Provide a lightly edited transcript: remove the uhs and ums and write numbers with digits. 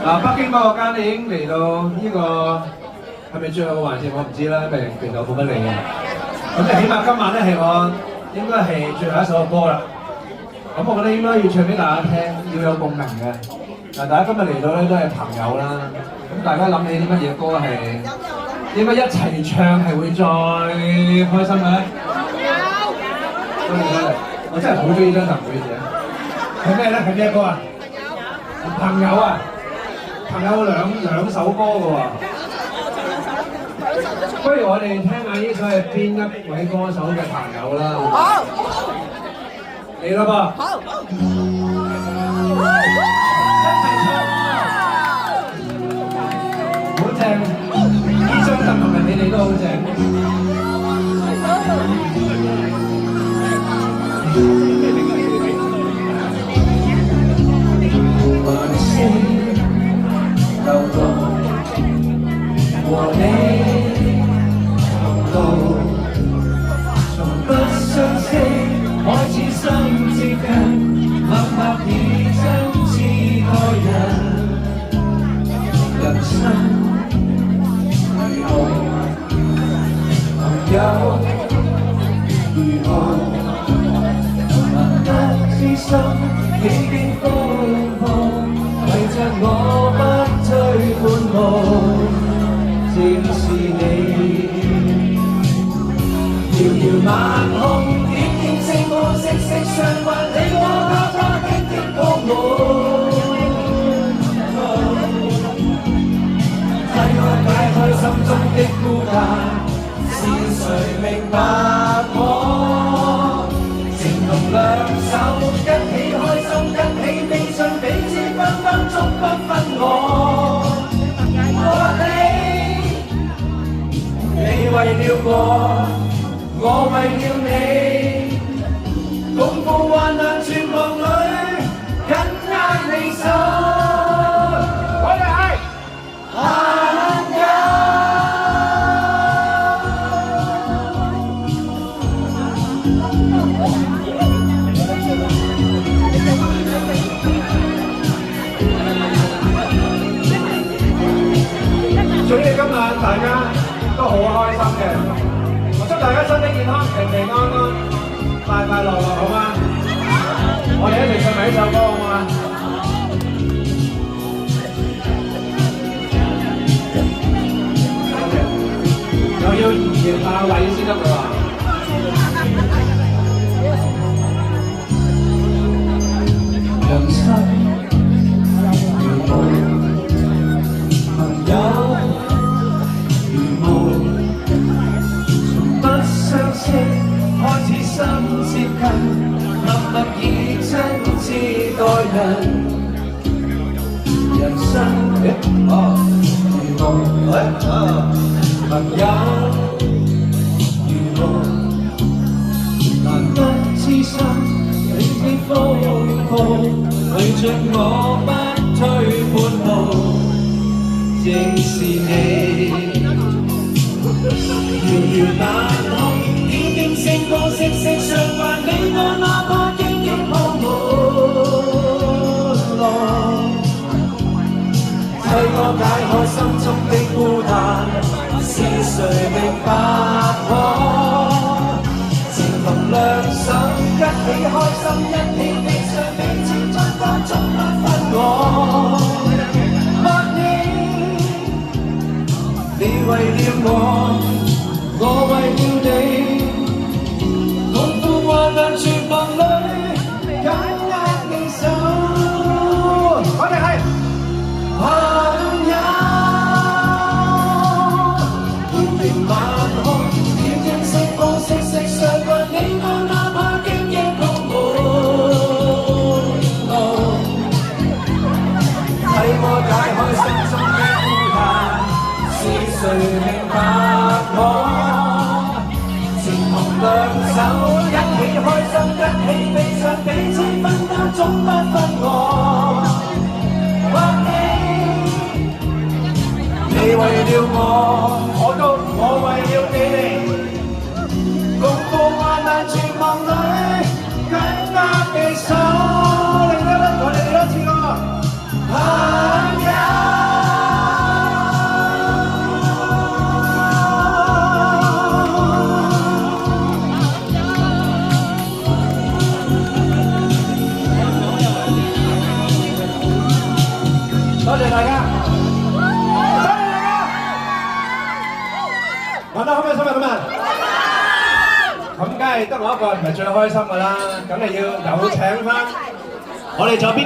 嗱，北京包間已經嚟到呢個係咪最後嘅環節？我唔知啦，因為其實我冇乜理嘅。咁就起碼今晚咧係我應該係最後一首歌啦。咁我覺得應該要唱俾大家聽，要有共鳴嘅。嗱，大家今日嚟到咧都係朋友啦。咁大家諗起啲乜嘢歌係應該一齊唱係會再開心嘅咧？多謝，我真係好中意張特妹姐。係咩咧？係咩歌啊？朋友啊！朋友兩首歌嘅喎。不如我哋聽下呢首係邊一位歌手嘅朋友啦。好。嚟啦噃。好。好正，呢張特同埋你哋都好正。流動和你同路，從不相識開始心接近，默默以真摯愛人。人生如夢，朋友如夢，難得知心幾經風暴。為着我不退半步，正是你。遙遙晚空，點點星光，息息相關，你我他傾傾共舞。替我解開心中的孤單，是誰明白我？情同兩手，一起開心，一起悲傷，彼此分分鐘不分我。你為了我為了你，共赴患難絕望裏，緊握你手。我哋係朋友。所以今晚大家都好開心嘅，我祝大家身體健康、平平安安、快快樂樂，好嗎？我哋一齊唱埋呢首歌，好嗎？又要搖下位先得㗎喎。人生如夢，朋友如夢，從不相識開始心接近，默默以真摯待人。人生如夢，朋友如夢，難得知心，你的風暴，為着我不退半步，正是你。遙遙晚空，點點星光，息息相關，你我哪怕經經泡沫浪。替我解開心中的孤單，是誰明白我？情同兩手，一起開心，一起悲傷，彼此將當終不分我。你為了我為了你，共赴患難絕望裏，緊握你手。我哋係朋友。遙遙晚空，點點星光，息息相關，你我哪怕經經共舞。替我解開心中的孤單，是誰明白我？情同兩手，一起開心，一起悲傷，彼此分擔，總不分我。你為了我為了你，共赴患難絕望裏，緊握你手。我哋多次過，朋友。多謝大家，多謝大家，玩得開唔開心啊今日？咁梗係得我一個人唔係最開心㗎啦，梗係要有請翻我哋左邊。